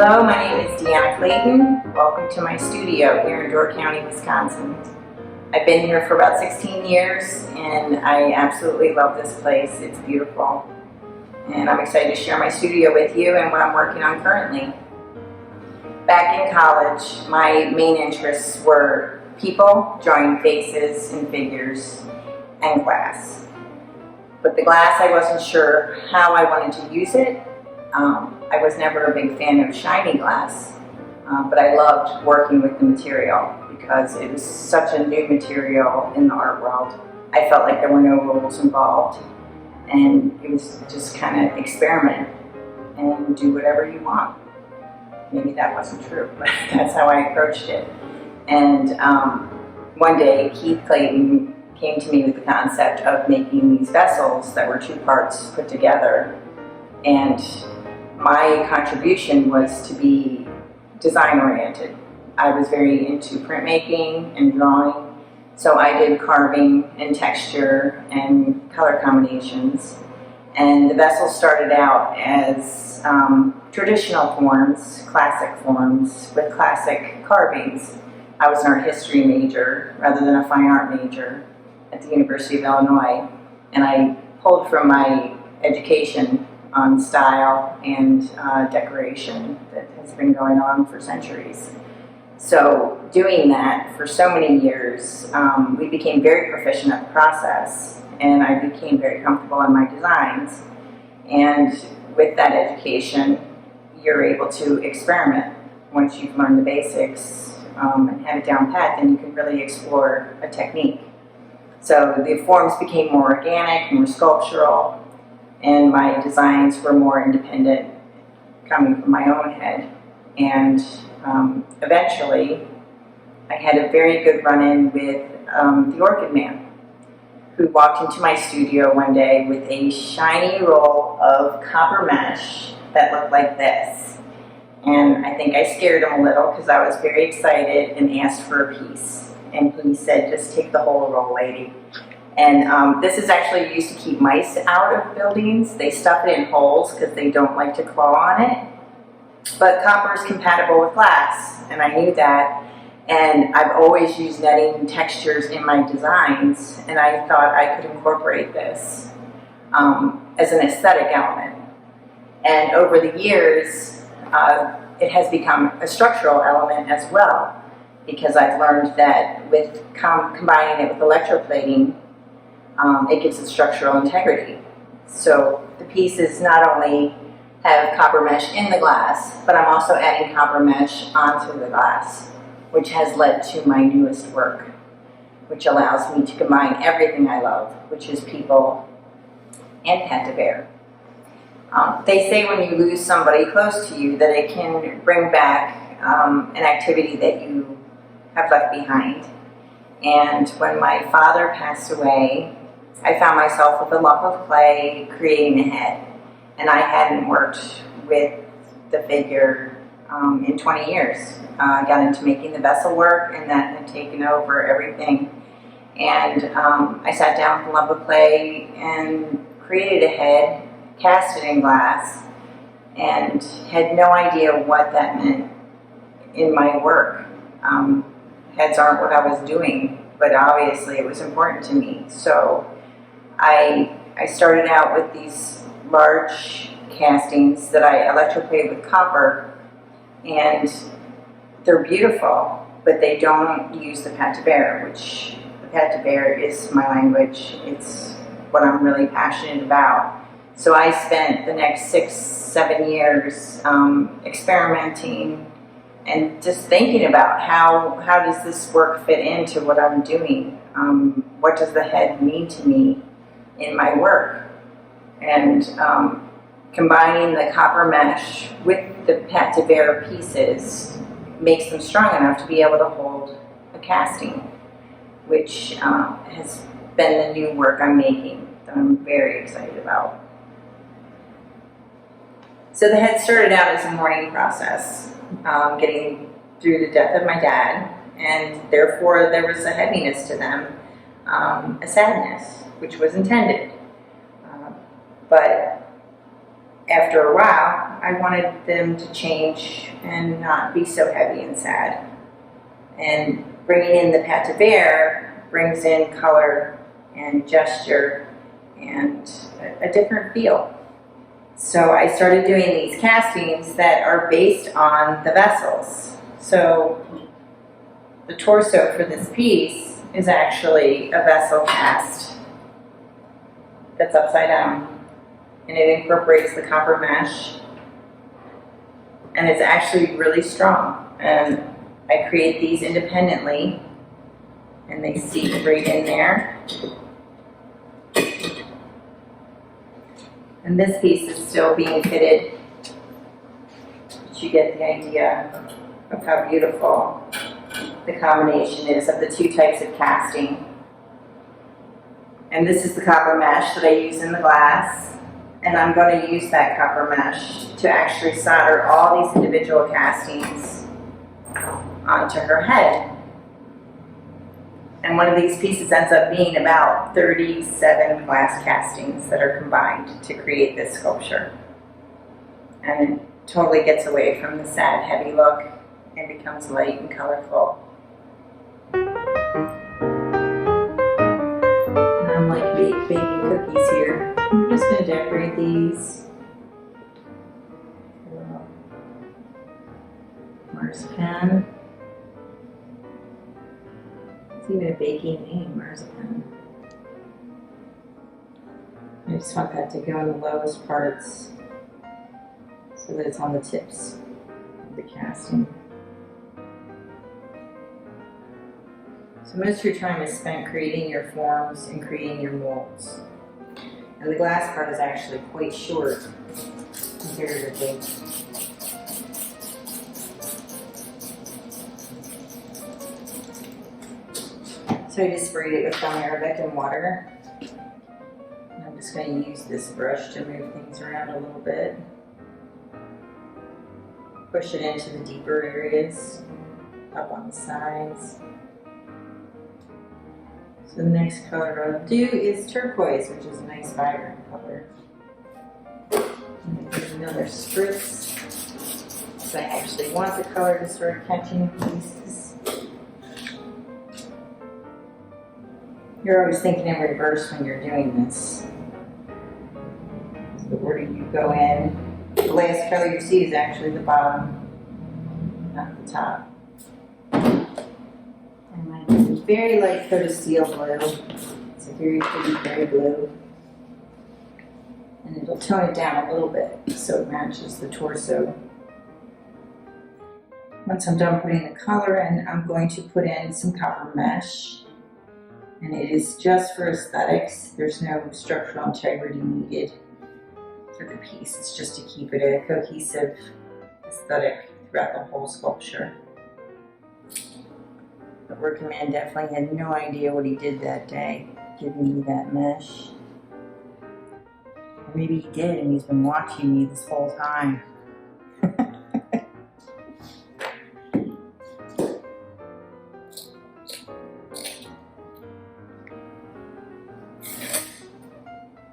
Hello, my name is Deanna Clayton. Welcome to my studio here in Door County, Wisconsin. I've been here for about 16 years and I absolutely love this place. It's beautiful. And I'm excited to share my studio with you and what I'm working on currently. Back in college, my main interests were people, drawing faces and figures, and glass. But the glass, I wasn't sure how I wanted to use it. I was never a big fan of shiny glass, but I loved working with the material because it was such a new material in the art world. I felt like there were no rules involved, and it was just kind of experiment and do whatever you want. Maybe that wasn't true, but that's how I approached it. And one day, Keith Clayton came to me with the concept of making these vessels that were two parts put together. And my contribution was to be design-oriented. I was very into printmaking and drawing, so I did carving and texture and color combinations. And the vessels started out as traditional forms, classic forms, with classic carvings. I was an art history major rather than a fine art major at the University of Illinois, and I pulled from my education on style and decoration that has been going on for centuries. So doing that for so many years, we became very proficient at the process, and I became very comfortable in my designs. And with that education, you're able to experiment. Once you've learned the basics and have it down pat, then you can really explore a technique. So the forms became more organic, more sculptural, and my designs were more independent, coming from my own head. And eventually, I had a very good run-in with the Orchid Man, who walked into my studio one day with a shiny roll of copper mesh that looked like this. And I think I scared him a little because I was very excited and asked for a piece. And he said, "Just take the whole roll, lady." And this is actually used to keep mice out of buildings. They stuff it in holes because they don't like to claw on it. But copper is compatible with glass, and I knew that. And I've always used netting textures in my designs, and I thought I could incorporate this as an aesthetic element. And over the years, it has become a structural element as well, because I've learned that with combining it with electroplating, it gives it structural integrity. So the pieces not only have copper mesh in the glass, but I'm also adding copper mesh onto the glass, which has led to my newest work, which allows me to combine everything I love, which is people and pet de bear. They say when you lose somebody close to you that it can bring back an activity that you have left behind. And when my father passed away, I found myself with a lump of clay creating a head. And I hadn't worked with the figure in 20 years. I got into making the vessel work, and that had taken over everything. And I sat down with a lump of clay and created a head, cast it in glass, and had no idea what that meant in my work. Heads aren't what I was doing, but obviously it was important to me. So I started out with these large castings that I electroplated with copper, and they're beautiful, but they don't use the pet de bear, which the pet de bear is my language. It's what I'm really passionate about. So I spent the next 6-7 years experimenting and just thinking about how does this work fit into what I'm doing? What does the head mean to me in my work? And combining the copper mesh with the pet de bear pieces makes them strong enough to be able to hold a casting, which has been the new work I'm making that I'm very excited about. So the head started out as a mourning process, getting through the death of my dad, and therefore there was a heaviness to them, a sadness, which was intended. But after a while, I wanted them to change and not be so heavy and sad. And bringing in the Pâte de Verre brings in color and gesture and a different feel. So I started doing these castings that are based on the vessels. So the torso for this piece is actually a vessel cast that's upside down, and it incorporates the copper mesh, and it's actually really strong. And I create these independently, and they seat right in there. And this piece is still being fitted, but you get the idea of how beautiful the combination is of the two types of casting. And this is the copper mesh that I use in the glass, and I'm going to use that copper mesh to actually solder all these individual castings onto her head. And one of these pieces ends up being about 37 glass castings that are combined to create this sculpture. And it totally gets away from the sad, heavy look and becomes light and colorful. And I'm like baking cookies here. I'm just going to decorate these. Marzipan. It's even a baking name, marzipan. I just want that to go in the lowest parts so that it's on the tips of the casting. So most of your time is spent creating your forms and creating your molds. And the glass part is actually quite short comparatively. So I just sprayed it with gum arabic and water. And I'm just going to use this brush to move things around a little bit. Push it into the deeper areas, up on the sides. So the next color I'll do is turquoise, which is a nice vibrant color. And there's another spritz. So I actually want the color to start catching pieces. You're always thinking in reverse when you're doing this. So where do you go in? The last color you see is actually the bottom, not the top. And mine is a very light coat of steel blue. It's a very pretty gray blue. And it'll tone it down a little bit so it matches the torso. Once I'm done putting the color in, I'm going to put in some copper mesh. And it is just for aesthetics. There's no structural integrity needed for the piece. It's just to keep it a cohesive aesthetic throughout the whole sculpture. The working man definitely had no idea what he did that day, giving me that mesh. Or maybe he did, and he's been watching me this whole time.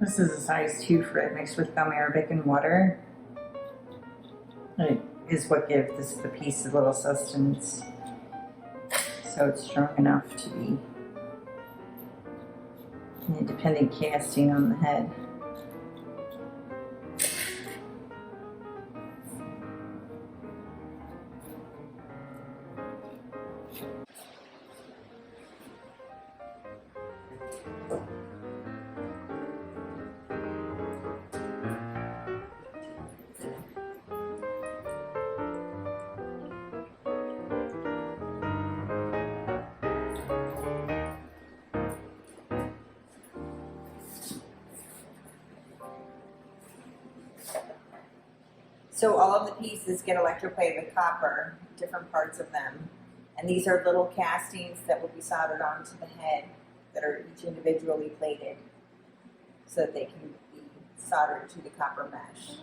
This is a size 2 frit mixed with gum arabic and water. It is what gives the piece a little sustenance, so it's strong enough to be an independent casting on the head. So all of the pieces get electroplated with copper, different parts of them. And these are little castings that will be soldered onto the head that are each individually plated so that they can be soldered to the copper mesh.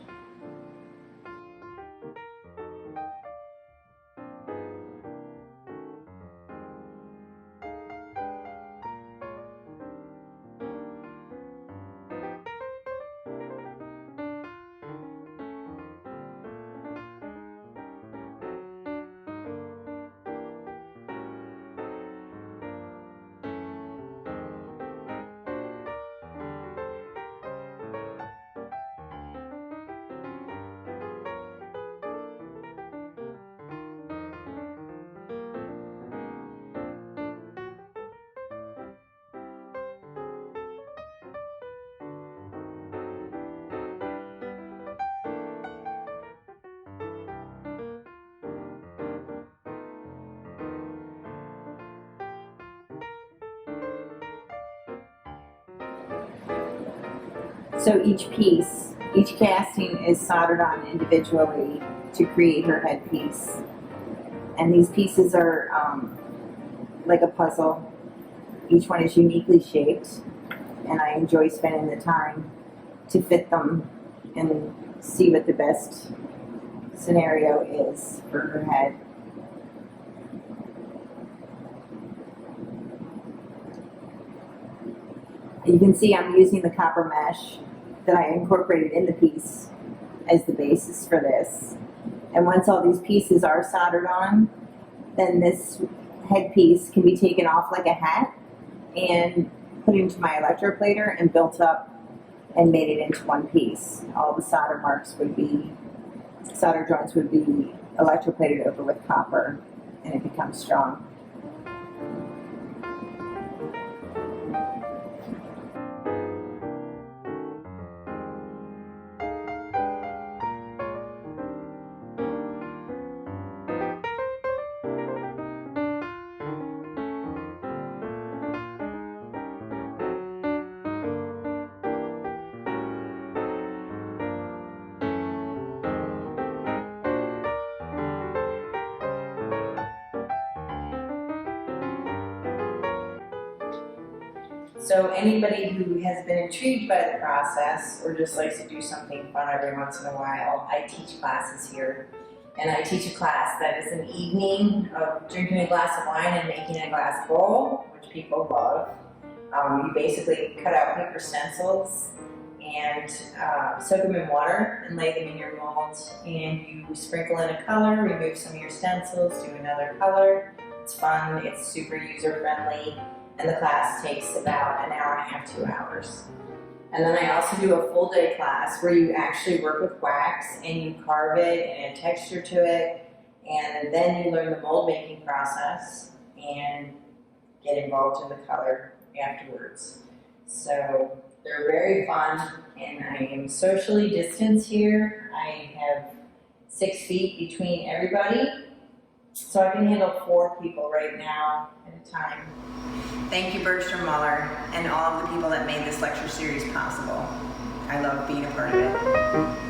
So each piece, each casting is soldered on individually to create her headpiece. And these pieces are like a puzzle. Each one is uniquely shaped, and I enjoy spending the time to fit them and see what the best scenario is for her head. You can see I'm using the copper mesh that I incorporated in the piece as the basis for this. And once all these pieces are soldered on, then this headpiece can be taken off like a hat and put into my electroplater and built up and made it into one piece. All the solder joints would be electroplated over with copper, and it becomes strong. So anybody who has been intrigued by the process or just likes to do something fun every once in a while, I teach classes here. And I teach a class that is an evening of drinking a glass of wine and making a glass bowl, which people love. You basically cut out paper stencils and soak them in water and lay them in your mold. And you sprinkle in a color, remove some of your stencils, do another color. It's fun, it's super user-friendly. And the class takes about an hour and a half, 2 hours. And then I also do a full day class where you actually work with wax and you carve it and add texture to it. And then you learn the mold making process and get involved in the color afterwards. So they're very fun, and I am socially distanced here. I have 6 feet between everybody. So I can handle 4 people right now at a time. Thank you, Bergstrom Muller, and all of the people that made this lecture series possible. I love being a part of it.